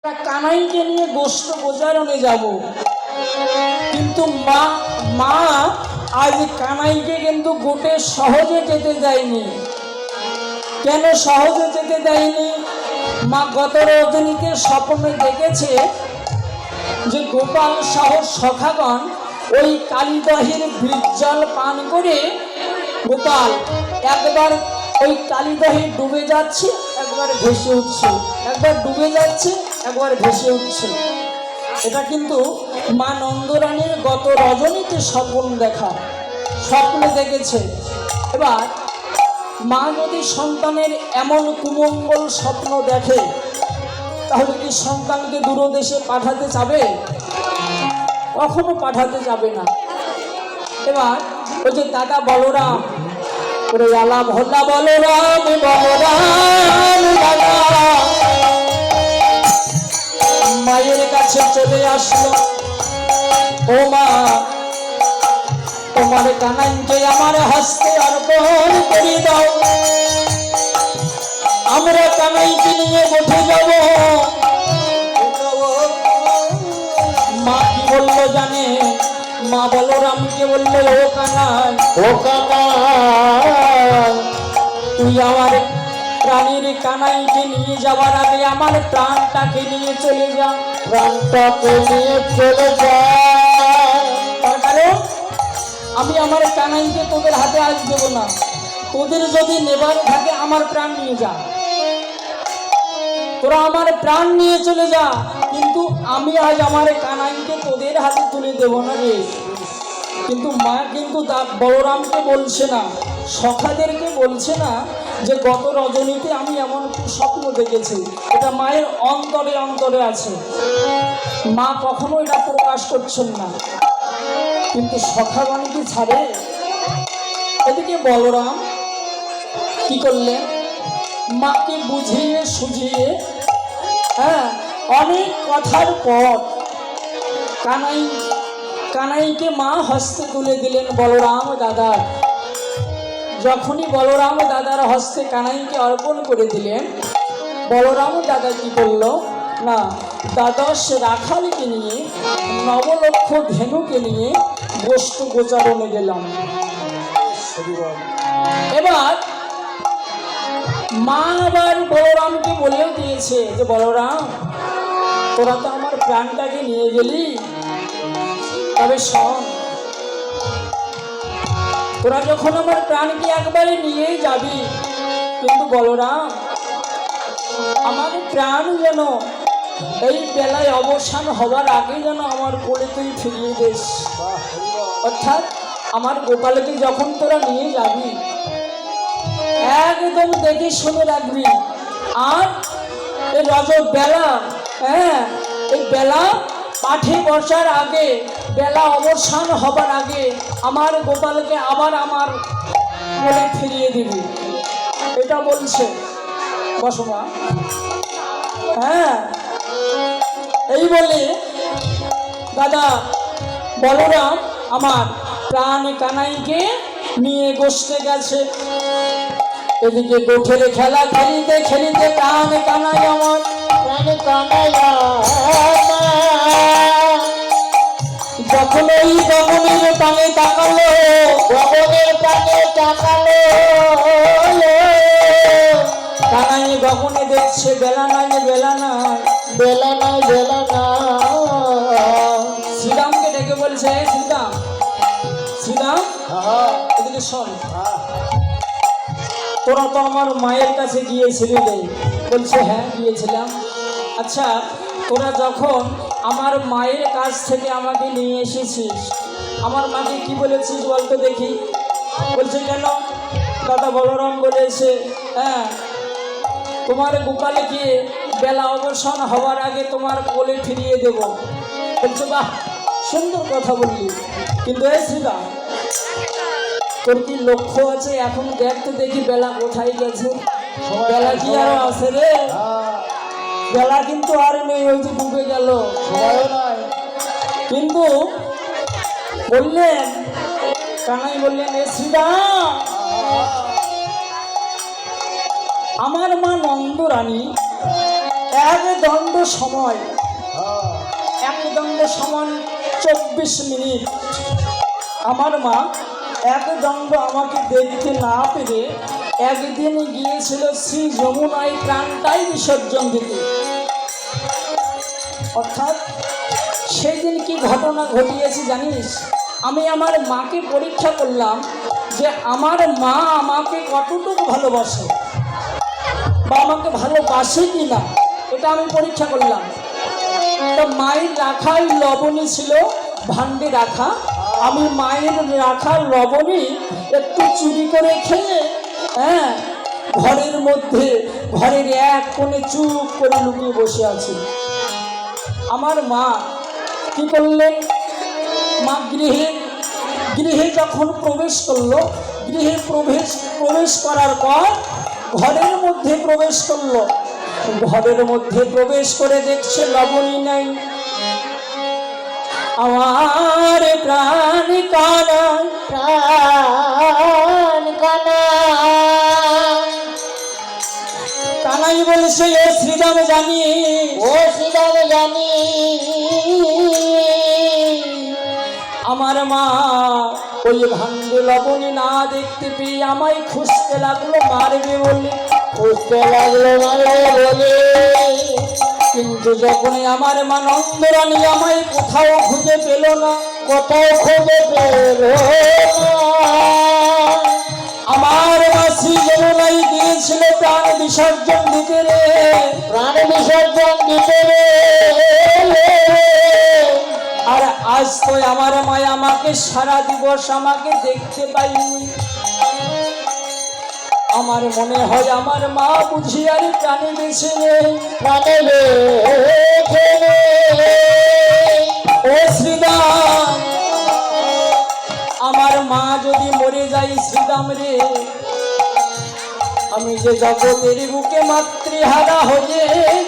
কানাইকে নিয়ে গোষ্ঠ গোচারণে যাব, কিন্তু মা আজ কানাইকে কিন্তু গোটে সহজে যেতে দেয়নি। কেন সহজে যেতে দেয়নি? মা গত রজনীতে স্বপ্নে দেখেছে যে গোপাল সহ সখাগণ ওই কালীদহের বীর্জল পান করে গোপাল একবার ওই কালীদহে ডুবে যাচ্ছে, একবার ভেসে উঠছে, একবার ডুবে যাচ্ছে, একবার ভেসে উঠছে। এটা কিন্তু মা নন্দরানীর গত রজনীতে স্বপ্নে দেখেছে। এবার মা যদি সন্তানের এমন কুমঙ্গল স্বপ্ন দেখে, তাহলে কি সন্তানকে দূরদেশে পাঠাতে যাবে? কখনো পাঠাতে যাবে না। এবার ওই যে দাদা বলরাম করে আলা ভোলা বলরাম বলরাম দাদা মায়ের কাছে চলে আসলো। ও মা, তোমার কানাইকে আমার হস্তে অর্পণ করে দাও, আমরা কানাইকে নিয়ে উঠে যাব। মা কি বললো জানে? মা বলরামকে বললো, ও কানাই, ও কানাই, তুই আমার প্রাণীর কানাইকে নিয়ে যাওয়ার আগে আমার প্রাণটাকে নিয়ে চলে যা, প্রাণটাকে নিয়ে চলে যা। কারণ আমি আমার কানাইকে তোদের হাতে আজ দেবো না। তোদের যদি নেবার থাকে আমার প্রাণ নিয়ে যা, তোরা আমার প্রাণ নিয়ে চলে যা, কিন্তু আমি আজ আমার কানাইকে তোদের হাতে তুলে দেব না রে। কিন্তু মা কিন্তু বলরামকে বলছে না, সখাদেরকে বলছে না যে গত রজনীতে আমি এমন স্বপ্ন দেখেছি। এটা মায়ের অন্তরে অন্তরে আছে, মা কখনো এটা প্রকাশ করছেন না। কিন্তু সখাগণকে ছাড়ে। এদিকে বলরাম কি করলেন? মাকে বুঝিয়ে সুঝিয়ে অনেক কথার পর কানাইকে মা হস্তে তুলে দিলেন বলরাম দাদার। যখনই বলরাম দাদার হস্তে কানাইকে অর্পণ করে দিলেন, বলরাম দাদা কি করলো না, দ্বাদশ রাখালকে নিয়ে, নবলক্ষ ধেনুকে নিয়ে গোষ্ঠ গোচারণে গেলাম। এবার মা আবার বলরামকে বলেও দিয়েছে যে বলরাম, তোরা তো আমার প্রাণটাকে নিয়ে গেলি, তবে শোন, তোরা যখন আমার প্রাণকে একবারে নিয়েই যাবি, কিন্তু বলরাম আমার প্রাণ যেন এই বেলায় অবসান হবার আগে যেন আমার কোলে তুই ফিরিয়ে দিস। অর্থাৎ আমার গোপালকে যখন তোরা নিয়ে যাবি একদম দেখে শুনে রাখবি। আর এই বেলা এই বেলা পাঠে বসার আগে, বেলা অবসান হবার আগে আমার গোপালকে আবার আমার কোলে ফিরিয়ে দিবি। এটা বলছে বসমা। এই বলে দাদা বলরাম আমার প্রাণ কানাইকে নিয়ে গোষ্ঠে গেছে। এদিকে গোঠের খেলা খেলিতে খেলিতে প্রাণ কানাই আমার, প্রাণ কানাই যখন ওই গগনের টানে তাকালো, গগনের টানে তাকালো, কানাই গগনে দেখছে বেলা নাই, বেলা নাই, বেলা নাই, বেলা নাই। শ্রীরামকে ডেকে বলছে, শ্রীরাম, শ্রীরাম এদিকে শোন, তোরা তো আমার মায়ের কাছে গিয়েছিলি রে। বলছে হ্যাঁ গিয়েছিলাম। আচ্ছা, তোরা যখন আমার মায়ের কাছ থেকে আমাকে নিয়ে এসেছিস, আমার মাকে কি বলেছিস বলতো দেখি? বলছে কেন? দাদা বলরাম বলেছে তোমার গোপালকে বেলা অবসান হওয়ার আগে তোমার কোলে ফিরিয়ে দেব। বলছে বাহ, সুন্দর কথা বললি, কিন্তু এই শ্রীরাম তোর কি লক্ষ্য আছে? এখন দেখতে দেখি বেলা কোথায় গেছে। বেলা কি আরো আছে রে? বেলা কিন্তু আর নেই, ওই যে ডুবে গেল। কিন্তু বললেন, কানাই বললেন, এ শ্রীরাম, আমার মা নন্দরানী এক দণ্ড সময়, এক দণ্ড সমান 24 মিনিট। আমার মা এক দণ্ড আমাকে দেখতে না পেরে একদিন গিয়েছিল শ্রী যমুনায় প্রাণটাই বিসর্জন দিতে। অর্থাৎ সেই দিন কি ঘটনা ঘটিয়েছে জানিস? আমি আমার মাকে পরীক্ষা করলাম যে আমার মা আমাকে কতটুকু ভালোবাসে বা আমাকে ভালোবাসে কি না, এটা আমি পরীক্ষা করলাম। তো মায়ের রাখা ওই লবণী ছিল ভাণ্ডে রাখা, আমি মায়ের রাখা লবণী একটু চুরি করে খেয়ে ঘরের মধ্যে ঘরের এক কোণে চুপ করে লুকিয়ে বসে আছি। আমার মা কি করলেন? মা গৃহে যখন প্রবেশ করলো, গৃহে প্রবেশ করার পর ঘরের মধ্যে প্রবেশ করলো। ঘরের মধ্যে প্রবেশ করে দেখছে লবণী নাই। আমার প্রাণ কানা, প্রাণ কানা, কানাই বলছে ও শ্রীরাম জানি, ও শ্রীরাম জানি। আমার মা ওই ভাণ্ডে লবণী না দেখতে পেয়ে আমায় খুঁজতে লাগলো, মারবে বলে খুঁজতে লাগলো, মারবে বলে। কিন্তু যখনই আমার মা নন্দরানী আমায় কোথাও খুঁজে পেল না, কোথাও খুঁজে পেল না। আমার মা শ্রী যমুনায় গিয়েছিল প্রাণ বিসর্জন দিতে রে, প্রাণ বিসর্জন দিতে রে। আর আজ তো আমার মায় আমাকে সারা দিবস আমাকে দেখতে পাইনি। আমার মনে হয় আমার মা বুঝি আর প্রাণে বেঁচে নেই, প্রাণে বেঁচে নেই। ও শ্রীরাম, আমার মা যদি মরে যায় শ্রীরাম রে, আমি যে জগতের বুকে মাতৃহারা হয়ে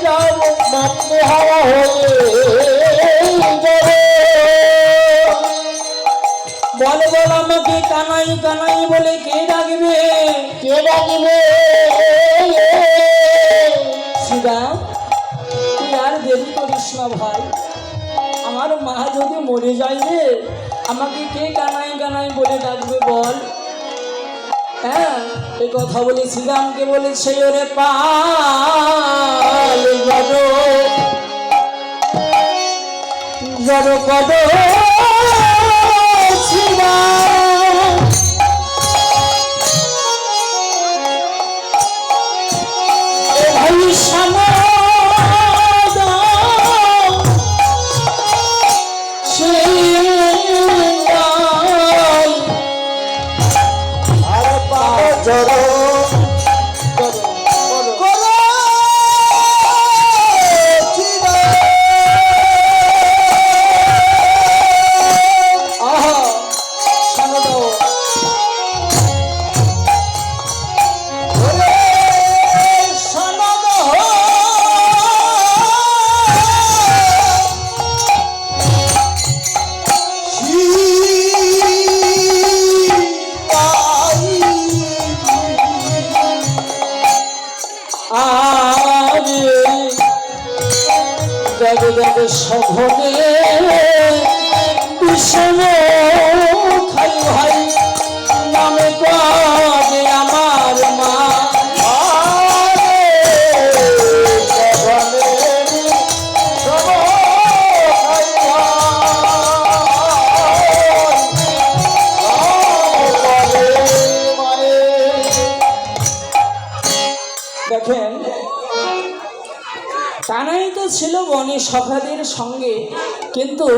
যাব, মাতৃহারা হয়ে যাব। বল বল আমাকে কানাই কানাই বলে কে ডাকবে, কে ডাকবে? শ্রীরাম, তুই আর দেরি করিস না ভাই। আমার মা যদি মরে যায় রে, আমাকে কে কানাই কানাই বলে ডাকবে বল? হ্যাঁ, এই কথা বলে শ্রীরামকে বলেছে ওরে পাল জড় কদ শ্রীরাম, এ ভাই সমাদ আর পাল জড় সঘনে বিষম খাই ভাই নামে কাজে আমার মা। দেখেন, কানাই তো ছিল বনে সখাদের সঙ্গে, কিন্তু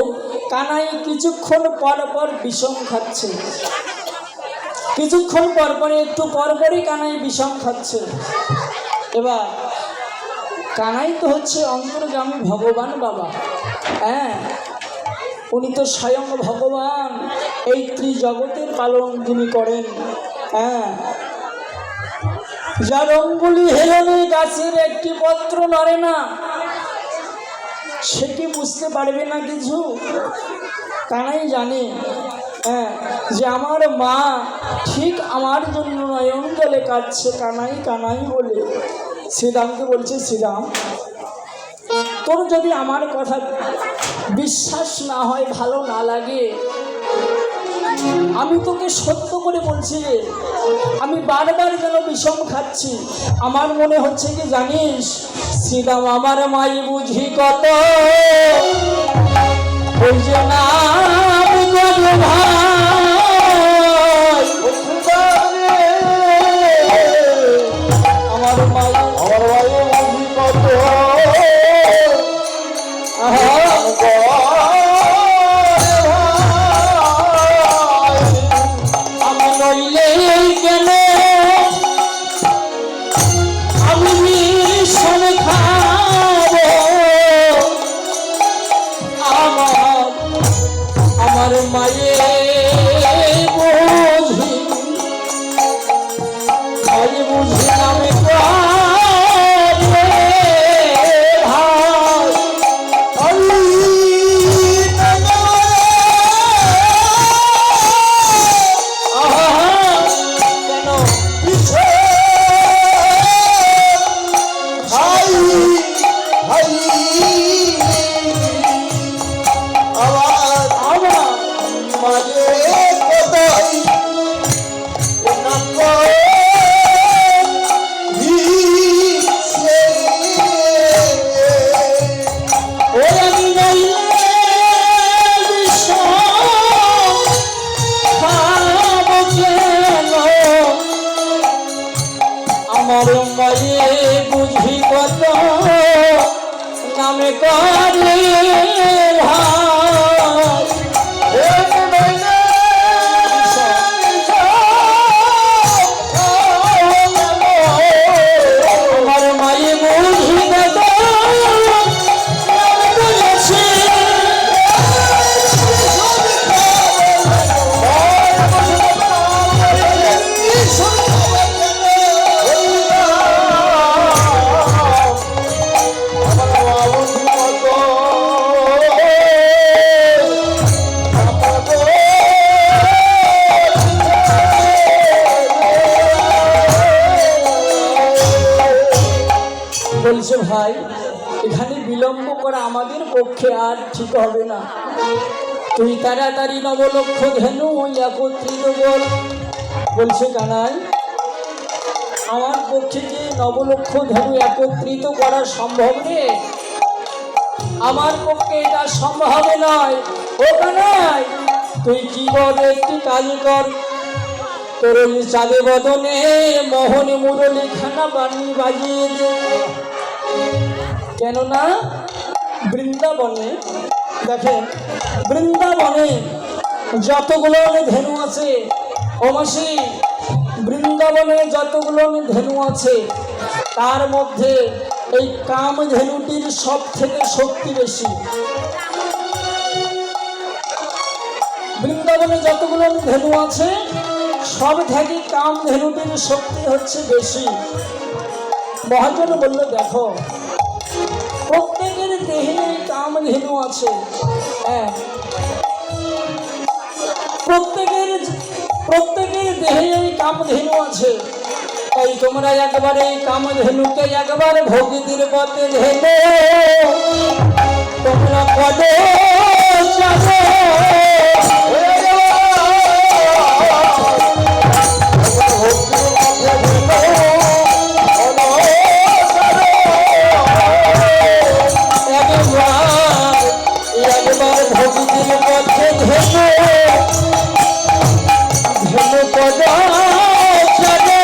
কানাই কিছুক্ষণ পর পর বিষম খাচ্ছে, কিছুক্ষণ পর পরে একটু পরপরই কানাই বিষম খাচ্ছে। এবার কানাই তো হচ্ছে অন্তর্গামী ভগবান বাবা, হ্যাঁ, উনি তো স্বয়ং ভগবান, এই ত্রিজগতের পালন যিনি করেন। হ্যাঁ, যার অঙ্গুলি হেলনে গাছের একটি পত্র নড়ে না, সে কি বুঝতে পারবে না কিছু? কানাই জানে হ্যাঁ যে আমার মা ঠিক আমার জন্য নয়ন জলে কাঁদছে, কানাই কানাই বলে। শ্রীরামকে বলছে, শ্রীরাম তোর যদি আমার কথা বিশ্বাস না হয়, ভালো না লাগে, আমি তোকে সত্য করে বলছি রে, আমি বারবার যেন বিষম খাচ্ছি। আমার মনে হচ্ছে কি জানিস, শ্রীরাম আমার মাই বুঝি কত, ওই যে নাম গো ভাই, আমার মাই বুঝি কত, আমি নইলে কেন আমি বিষম খাবো, আমার মায়ে বুঝি, মাই বুঝি নামে আমার মায়ে বুঝি কত নামে করে আমার মায়ে বুঝি কত নামে করেছে, বলছে ভাই এখানে বিলম্ব করা আমাদের পক্ষে আর ঠিক হবে না, তুই তাড়াতাড়ি নবলক্ষ ধেনু একত্রিত বল। বলছে কানাই আমার পক্ষে কি নবলক্ষ ধেনু একত্রিত করা সম্ভব রে? আমার পক্ষে এটা সম্ভব নয়। ও কানাই তুই কি বল, একটি কাজ কর, তোর চাঁদে বদনে মোহন মুরলী খানা বাজিয়ে দে। কেননা বৃন্দাবনে দেখেন, বৃন্দাবনে যতগুলো ধেনু আছে, ও মাসি বৃন্দাবনে যতগুলো ধেনু আছে তার মধ্যে এই কাম ধেনুটির সব থেকে শক্তি বেশি। বৃন্দাবনে যতগুলো ধেনু আছে সব থেকে কাম ধেনুটির শক্তি হচ্ছে বেশি। মহাজন বলল দেখো প্রত্যেকের দেহে কাম ধেনু আছে, হ্যাঁ প্রত্যেকের দেহে এই কাম ধেনু আছে, তাই তোমরা একবার এই কাম ধেনুকে একবার ভক্তির পথে ঢেলে তোমরা পদে যাবে। একবার ভক্তির পথে ঢেলে ধেনু পদে যাবে।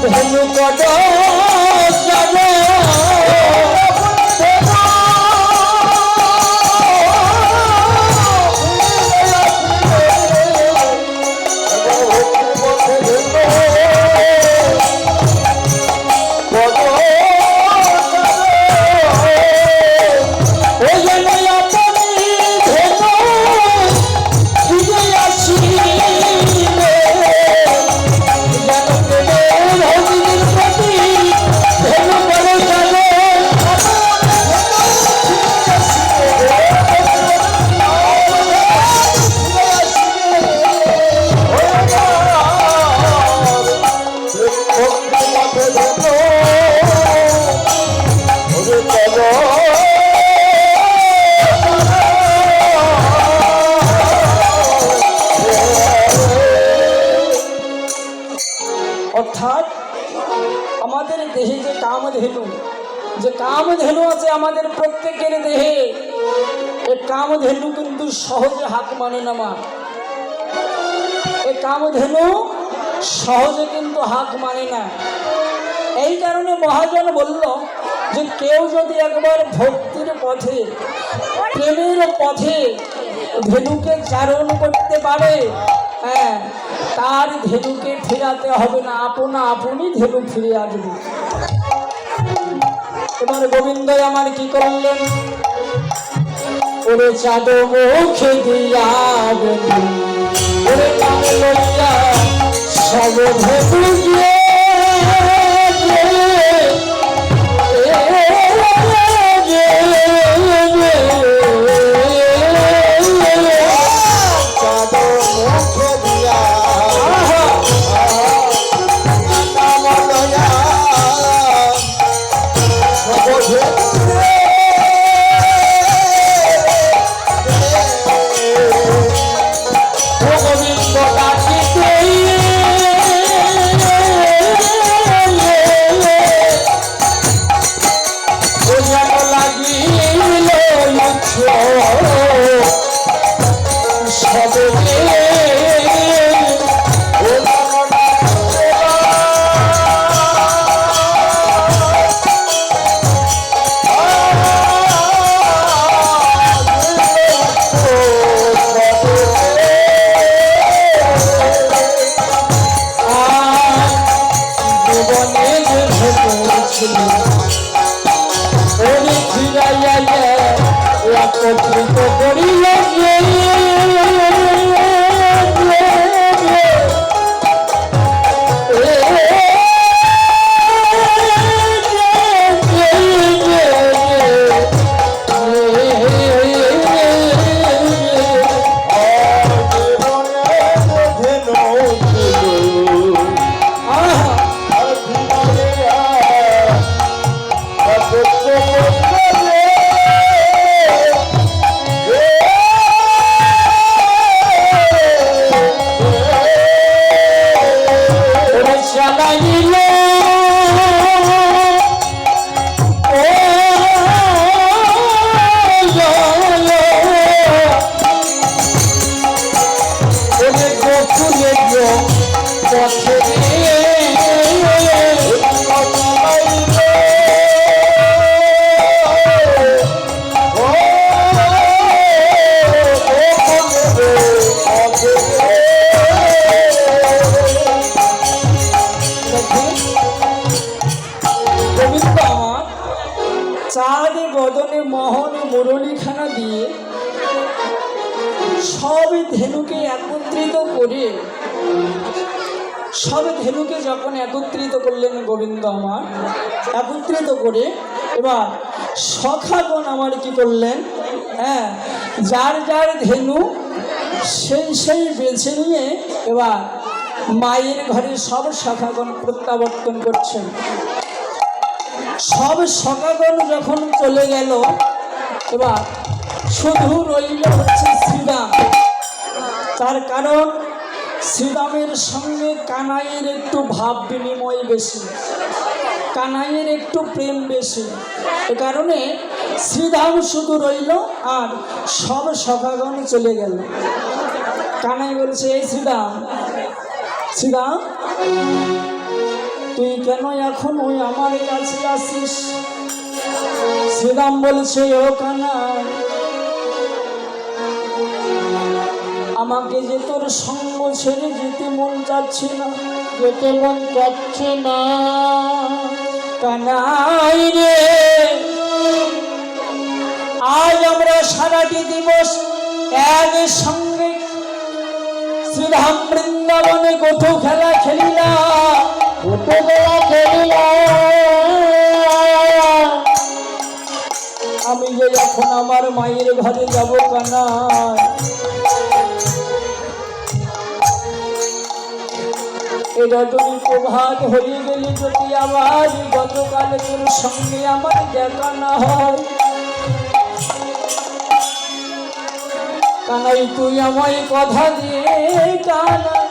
ধেনু পদ যাবে অর্থাৎ আমাদের দেহে যে কামধেনু আছে আমাদের প্রত্যেকের দেহে, এই কামধেনু কিন্তু সহজে হাত মানে না মা। এই কামধেনু সহজে কিন্তু হাত মানে না। এই কারণে মহাজন বলল যে কেউ যদি একবার ভক্তির পথে, প্রেমের পথে ধেনুকে চারণ করতে পারে, হ্যাঁ, তার ধেনুকে ফেরাতে হবে না, আপনা আপনি ধেনু ফিরে আসবে। এবার গোবিন্দ আমার কি করলেন, ওরে চাঁদ মুখে দিয়া ওরে নাম লইয়া সব ধেনু গিয়ে একত্রিত করিলে চাঁদে বদনে মোহনে মুরলীখানা দিয়ে সব ধেনুকে একত্রিত করে, সব ধেনুকে যখন একত্রিত করলেন গোবিন্দ আমার, একত্রিত করে এবার সখাগণ আমার কি করলেন, হ্যাঁ, যার যার ধেনু সেই বেছে নিয়ে এবার মায়ের ঘরে সব সখাগণ প্রত্যাবর্তন করছেন। সব সখাগণ যখন চলে গেল, এবার শুধু রইল হচ্ছে শ্রীরাম। তার কারণ শ্রীরামের সঙ্গে কানাইয়ের একটু ভাব বিনিময় বেশি, কানাইয়ের একটু প্রেম বেশি। এ কারণে শ্রীরাম শুধু রইল আর সব সখাগণ চলে গেল। কানাই বলছে, এই শ্রীরাম, শ্রীরাম তুই কেন এখন ওই আমার কাছে আসিস? শ্রীরাম বলছে, ও কানাই, আমাকে যে তোর সঙ্গ ছেড়ে যেতে মন যাচ্ছে না, যেতে মন যাচ্ছে না কানাই রে। আজ আমরা সারাটি দিবস একসঙ্গে শ্রীধাম বৃন্দাবনে গোঠু খেলা খেলিলাম, আমি যে এখন আমার মায়ের ঘরে যাব কানাই, এটা তুমি প্রভাত হয়ে গেলে যদি আবার গতকাল তোর সঙ্গে আমার দেখা না হয়, কানাই তুই আমায় কথা দিয়ে কানাই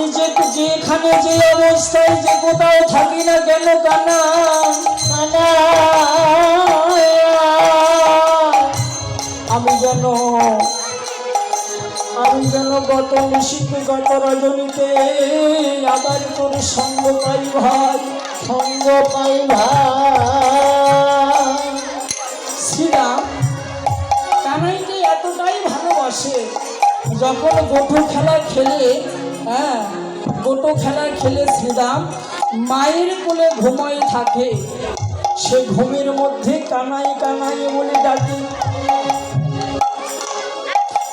যে যেখানে যে অবস্থায় যে কোথাও থাকি না কেন কানা কানা আমি যেন গত নিশীথে গত রজনীতে আবার তোর সঙ্গ পাই ভাই শ্রীরাম কানাইকে এতটাই ভালোবাসে যখন গোটো খেলা খেলে গোটো খেলা খেলে শ্রীরাম মায়ের কোলে ঘুমাই থাকে সে ঘুমের মধ্যে কানাই কানাই বলে ডাকে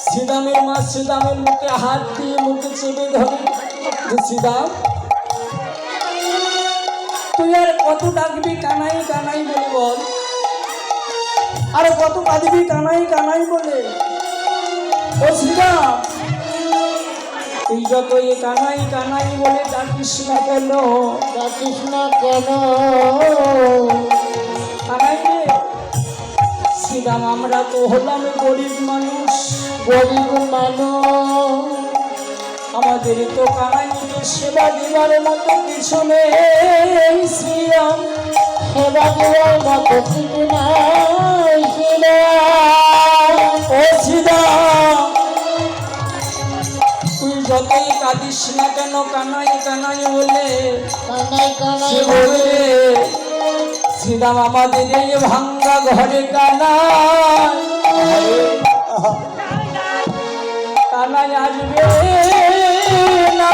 শ্রীরামের মা শ্রীরামের মুখে হাত দিয়ে মুখে চেপে ধরে শ্রীরাম তুই আর কত ডাকবি কানাই কানাই বলে বল আর কত কাঁদবি কানাই কানাই বলে ও শ্রীরাম তুই যত এ কানাই কানাই বলে ডাকিস না কেন কানাই রে শ্রীরাম আমরা তো হলাম গরিব মানুষ আমাদের তো কানাইকে সেবা দেওয়ার মতো কিছু নেই শ্রীরাম সেবা দেওয়ার মতো কিছু নাই ও শ্রীরাম তুই যতই কাঁদিস না কেন কানাই কানাই বলে শ্রীরাম আমাদের এই ভাঙ্গা ঘরে কানাই আসবে না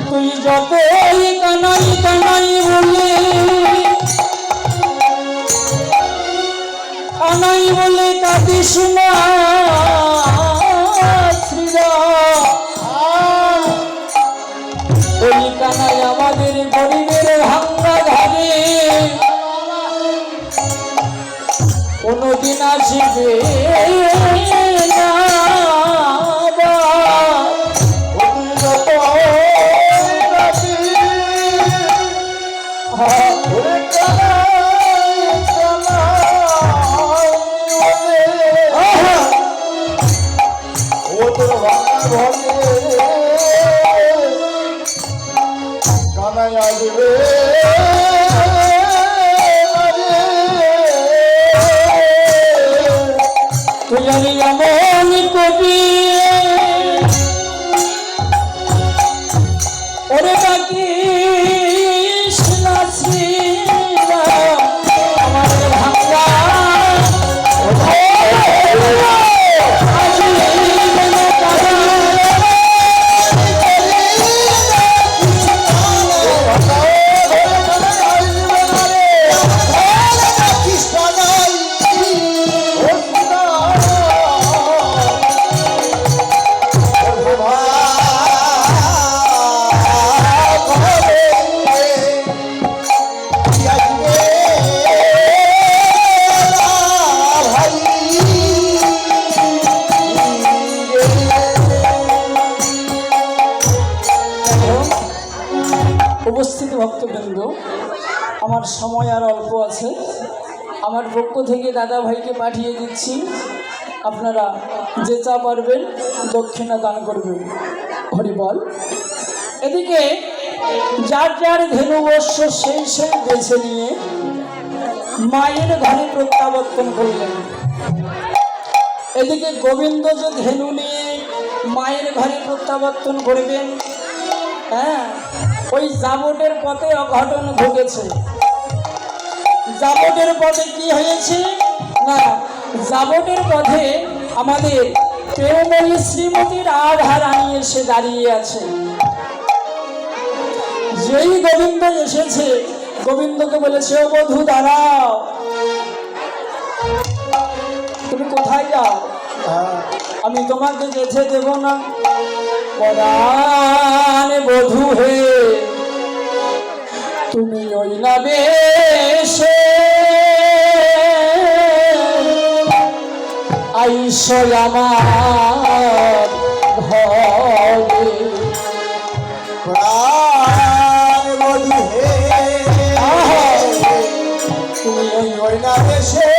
তুই যতই কানাই কানাই বলে কাঁদিস না শ্রীরাম ওই কানাই আমাদের গরিবের ভাঙ্গা ঘরে কোনদিন আসবে না তুই আমি এমন কবি ওরে ডাকিস না শ্রীরাম আমার ভাঙ্গা উপস্থিত ভক্তবৃন্দ আমার সময় আর অল্প আছে আমার পক্ষ থেকে দাদা ভাইকে পাঠিয়ে দিচ্ছি আপনারা যে চা পারবেন দক্ষিণা দান করবেন হরিবল এদিকে যার যার ধেনুবর্ষ সেই বেছে নিয়ে মায়ের ঘরে প্রত্যাবর্তন করলেন এদিকে গোবিন্দ যে ধেনু নিয়ে মায়ের ঘরে প্রত্যাবর্তন করবেন ওই জাবটের পথে অঘটন ঘটেছে জাবটের পথে কি হয়েছে না জাবটের পথে আমাদের প্রেমময়ী শ্রীমতী রাধা রানী এসে দাঁড়িয়ে আছে যেই গোবিন্দ এসেছে গোবিন্দকে বলেছে ও বধূ দাঁড়াও তুমি কোথায় যাও আমি তোমাকে যেতে দেব না পরাণ বধূ হে তুমি ওই না বেশে আইসো আমার ঘরে প্রাণ বধূ হে তুমি ওই না বেশে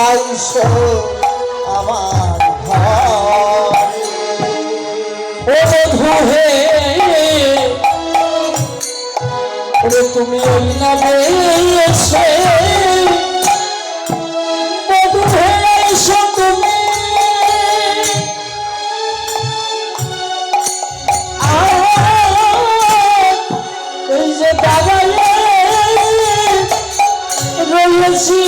আইসো আমার ঘরে ও বধূ হে ওরে তুমি ওই না বেশে বধূ হে আইসো তুমি এই যে দাবাইয়ে রয়েছি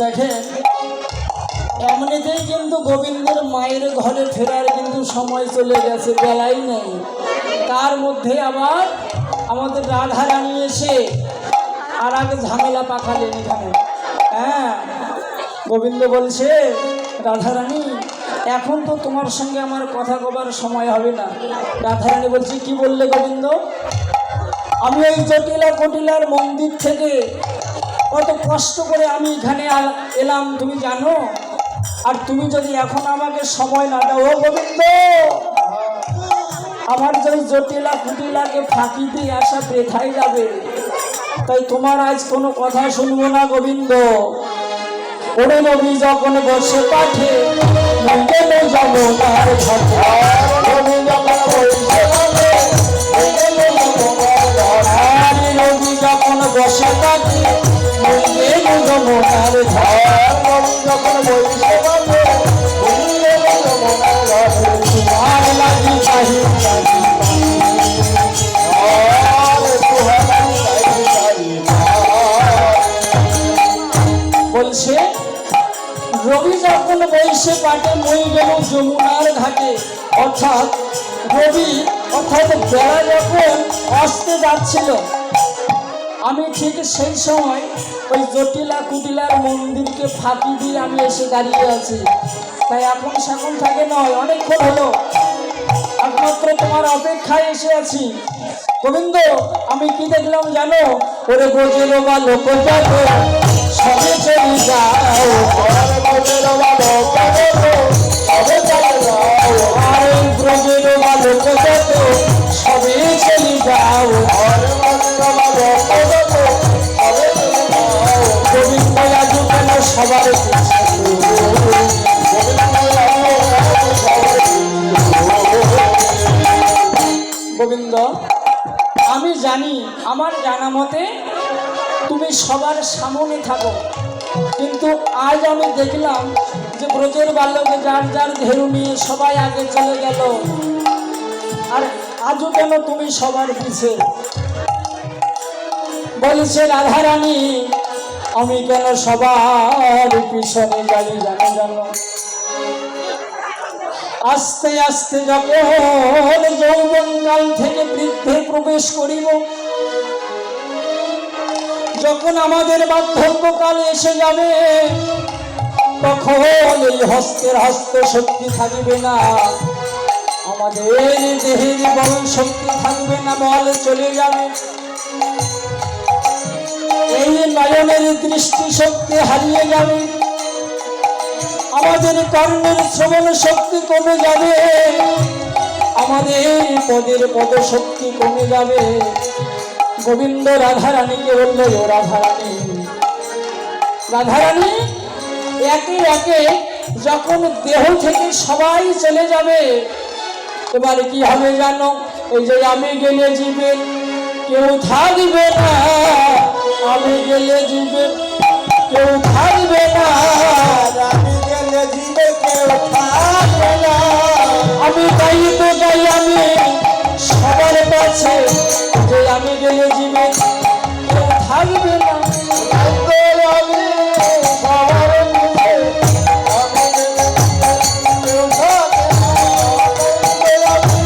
দেখেন এমনিতেই কিন্তু গোবিন্দের মায়ের ঘরে ফেরার কিন্তু সময় চলে গেছে, বেলাই নেই। তার মধ্যে আবার আমাদের রাধারানী এসে আর আগে ঝামেলা পাকালেন এখানে। হ্যাঁ, গোবিন্দ বলছে রাধারানী এখন তো তোমার সঙ্গে আমার কথা কবার সময় হবে না। রাধারানী বলছে কি বললে গোবিন্দ? আমি ওই জটিলা কটিলার মন্দির থেকে কত কষ্ট করে আমি এখানে এলাম তুমি জানো? আর তুমি যদি এখন আমাকে সময় না দাও ও গোবিন্দ, আমার যে জটিলা কুটিলাকে ফাঁকি দিয়ে আসা বৃথায় যাবে। তাই তোমার আজ কোনো কথা শুনবো না গোবিন্দ। ওরে নবী যখন বসে পাঠে যাবো তার নবী যখন বসে পাঠে যমুনার ধার যখন বসে পাঠে তোমার লাগি চাহি বলছে রবি যখন বৈশে পাটে মই গেল যমুনার ঘাটে। অর্থাৎ বেলা যখন আসতে যাচ্ছিল আমি ঠিক সেই সময় ওই জটিলা কুটিলার মন্দিরকে ফাঁকি দিয়ে আমি এসে দাঁড়িয়ে আছি। তাই এখন সেখন থাকে নয়, অনেকক্ষণ হলো, একমাত্র তোমার অপেক্ষায় এসে আছি। গোবিন্দ আমি কি দেখলাম জানো? ওরে ব্রজের বা লোক সবে চলে যাও, আরে ব্রজের বা লোক সবে চলে যাও। গোবিন্দ আজ কেন সবার গোবিন্দ আমি জানি, আমার জানা মতে তুমি সবার সামনে থাকো, কিন্তু আজ আমি দেখলাম যে ব্রজের বালকে যার যার ধেরু নিয়ে সবাই আগে চলে গেল, আর আজও কেন তুমি সবার পিছে? বলছে রাধারানী আমি কেন সবার পিছনে যাই জানো? আস্তে আস্তে যখন যৌবনকাল থেকে বৃদ্ধে প্রবেশ করিব, যখন আমাদের বার্ধক্যকাল এসে যাবে, তখন এই হস্তের হস্ত শক্তি থাকবে না, আমাদের দেহের বল শক্তি থাকবে না, বল চলে যাবে। এই নয়নের দৃষ্টি শক্তি হারিয়ে যাবে, আমাদের কর্ণের শ্রবণ শক্তি কমে যাবে, আমাদের পদের পদ শক্তি কমে যাবে। গোবিন্দ রাধারানীকে বলল, ও রাধারানী, রাধারানী, একে একে যখন দেহ থেকে সবাই চলে যাবে, এবার কি হবে জানো? এই যে আমি গেলে জীবে কেউ থাকবে না, আমি গেলে জীবে কেউ থাকবে না, আমি গেলে জীবে কেউ থাকবে না। আমি তাই তো যাই আমি সবার কাছে, যে আমি গেলে জীবে কেউ থাকবে না। আমি সবার মধ্যে, আমি গেলে কেউ থাকবে না। আমি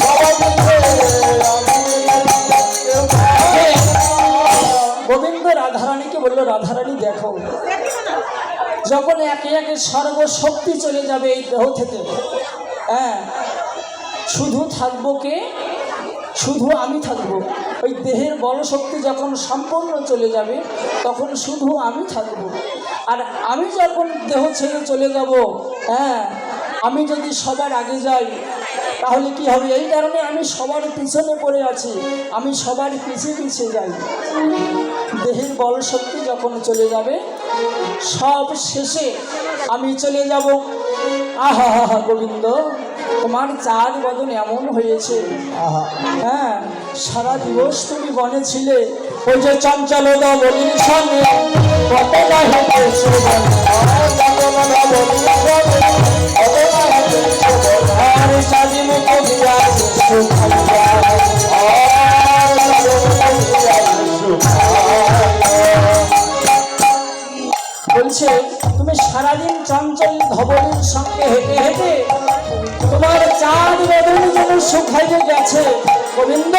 সবার মধ্যে, আমি গেলে কেউ থাকবে না। গোবিন্দ রাধারানীকে বলল, রাধারানী দেখো, যখন একে একে সর্বশক্তি চলে যাবে এই দেহ থেকে, হ্যাঁ, শুধু থাকবো কে? শুধু আমি থাকবো। ওই দেহের বল শক্তি যখন সম্পূর্ণ চলে যাবে, তখন শুধু আমি থাকবো। আর আমি যখন দেহ ছেড়ে চলে যাব, হ্যাঁ, আমি যদি সবার আগে যাই তাহলে কি হবে? এই কারণে আমি সবার পিছনে পড়ে আছি, আমি সবার পিছিয়ে পিছিয়ে যাই। দেহের বল শক্তি যখন চলে যাবে, সব শেষে আমি চলে যাব। আহা হা হা, গোবিন্দ, তোমার চাঁদ বদন এমন হয়েছে, আহা, হ্যাঁ, সারা দিবস তুমি বনে ছিলে, ওই যে চঞ্চলতা বলির সঙ্গে কত না হেঁটেছো বনে, আর চাঁদি মুখ বিরাজে সুখাইয়া, বলছে তুমি সারাদিন চঞ্চল ধবলের সঙ্গে হেঁটে হেঁটে তোমার চাঁদ বদন যেন শুকাইয়ে গেছে। গোবিন্দ,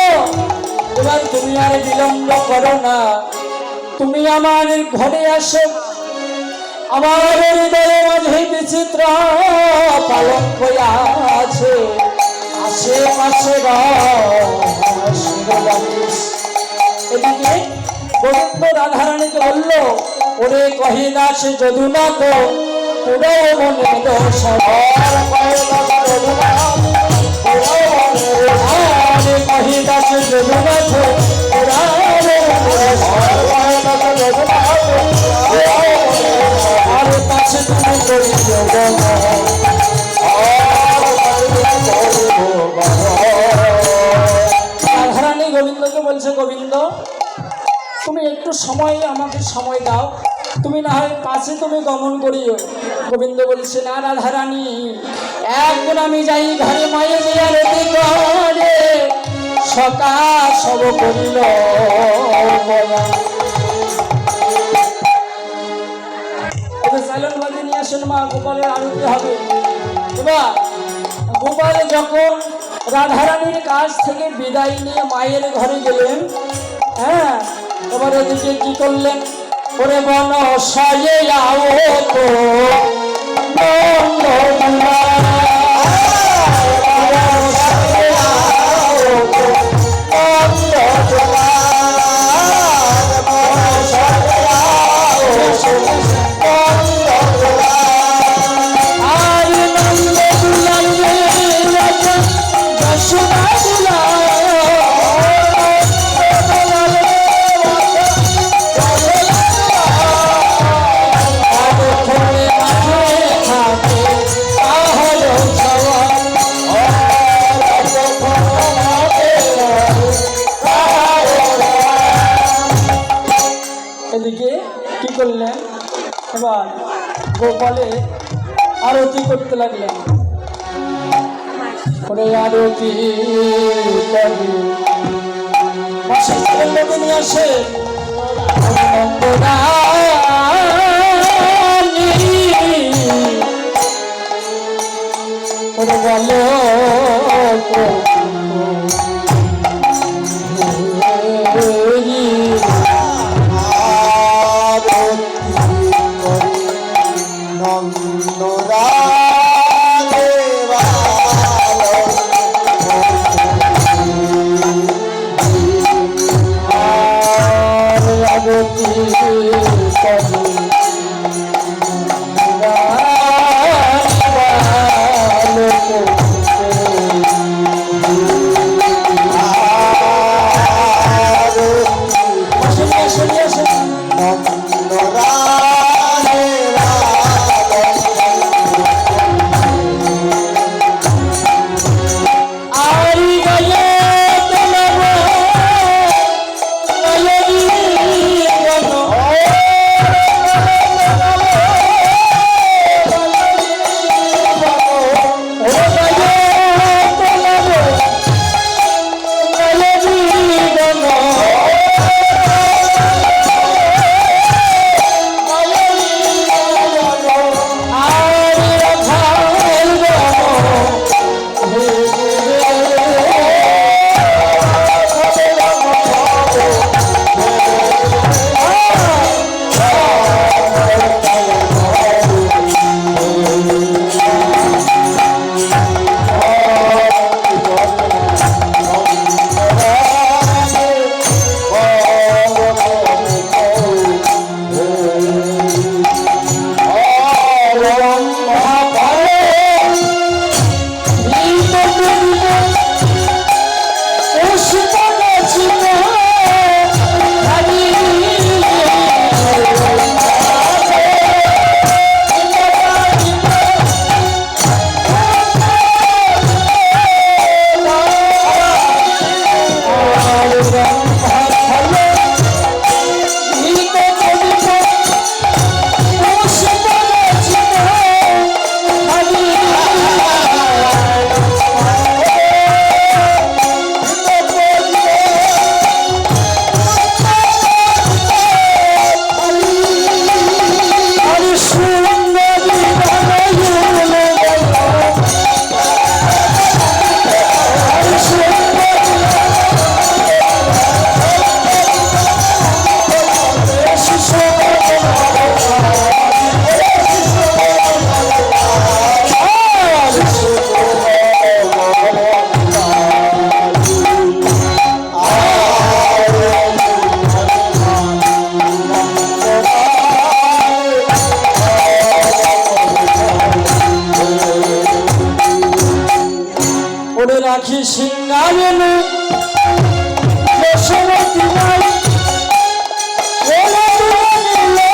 এবার তুমি আর বিলম্ব করো না, তুমি আমার ঘরে আসো। আমার হৃদয়ে মাঝে বিচিত্র পালন হইয়া আছে, আশেপাশে এদিকে গোবিন্দ রাধারানীকে বলল, ওরে কহি দাস যদুনাথ, পুরো মনে দোষ, কহি দাস যদুনাথ, আর কাছে তুমি করি রাধারানী গোবিন্দকে বলছে, গোবিন্দ, তুমি একটু সময় আমাকে সময় দাও, তুমি না হয় কাছে তুমি গমন করিও। গোবিন্দ বলছে, না রাধারানী, এখন আমি যাই ঘরে মায়ে যে আরতি করে সকাল সব করিল সাইলেন্ট বাজে নিয়ে আসেন মা, গোপালের আরতি হবে। এবার গোপাল যখন রাধারানীর কাছ থেকে বিদায় নিয়ে মায়ের ঘরে গেলেন, হ্যাঁ, এবার এদিকে কি করলেন? ওরে বন সায়ে আও তো এদিকে কি করলেন? এবার গোপালে আরতি করতে লাগলেন। করে আরতি নিয়ে আসে বলো করে রাখি সিংহাবেনু যশোমতী মাই ওরে তুমি নিলে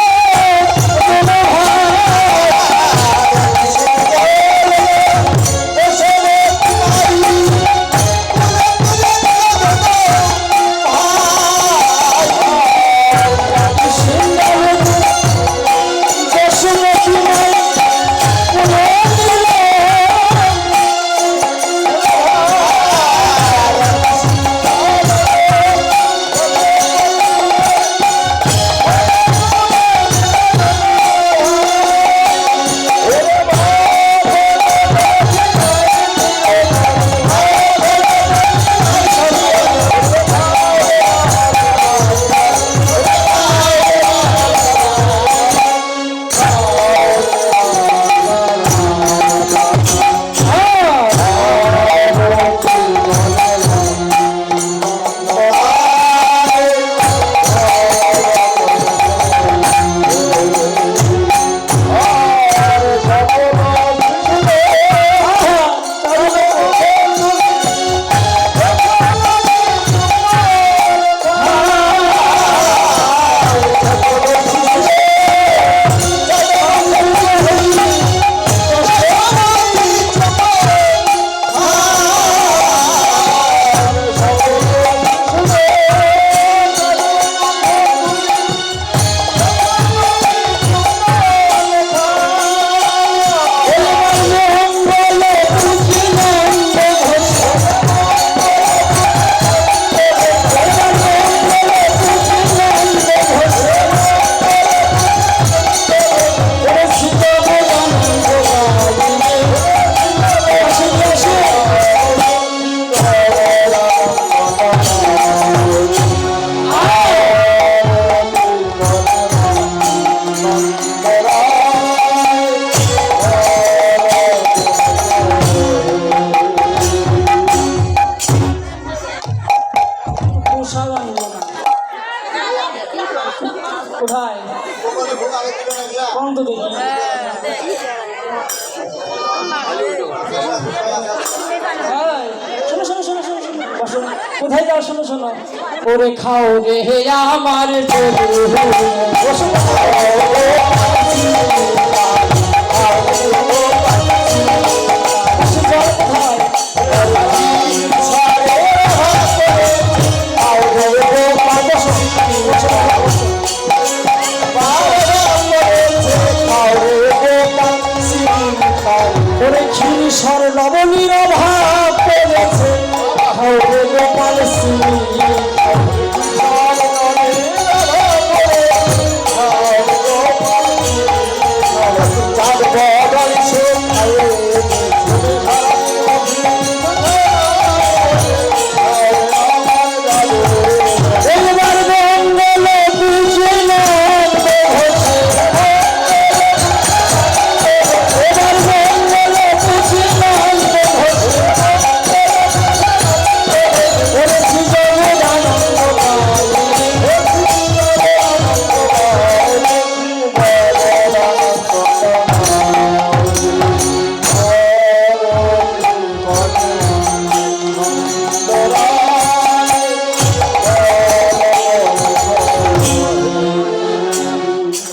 কোথায় কোন তো দেখি শোনো শোনো শোনো শোনো শোনো বসো কোথায় যাও শোনো শোনো ওরে খাও রে হে আমার বসো ক্ষীর লবণীর অভাব পড়েছে গোপাল সিং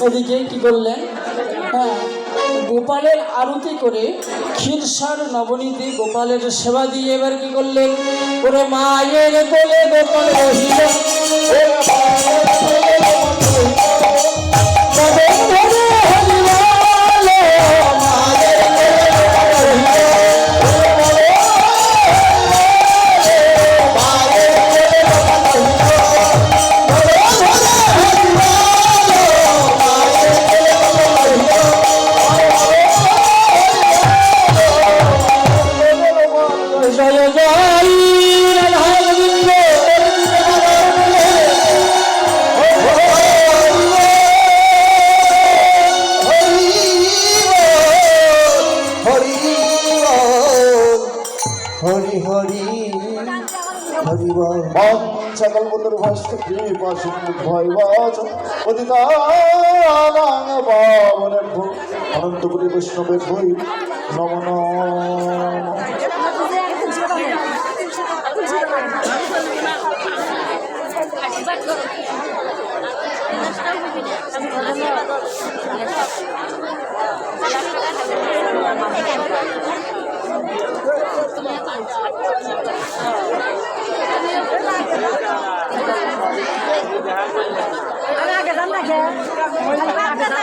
ওদিকে কি করলেন হ্যাঁ গোপালের আরতি করে ক্ষীরসার নবনীতে গোপালের সেবা দিয়ে এবার কি করলেন ওরে মায়ের কোলে গোপাল রহিল হরি হরি হরি বল সকল বন্ধুর ভাষ্য কি বাসিন ভয় বাচ অধিকারাং পাবনের ভূ অনন্তপুরী বৈষ্ণবের ভূ নমন আগে জান না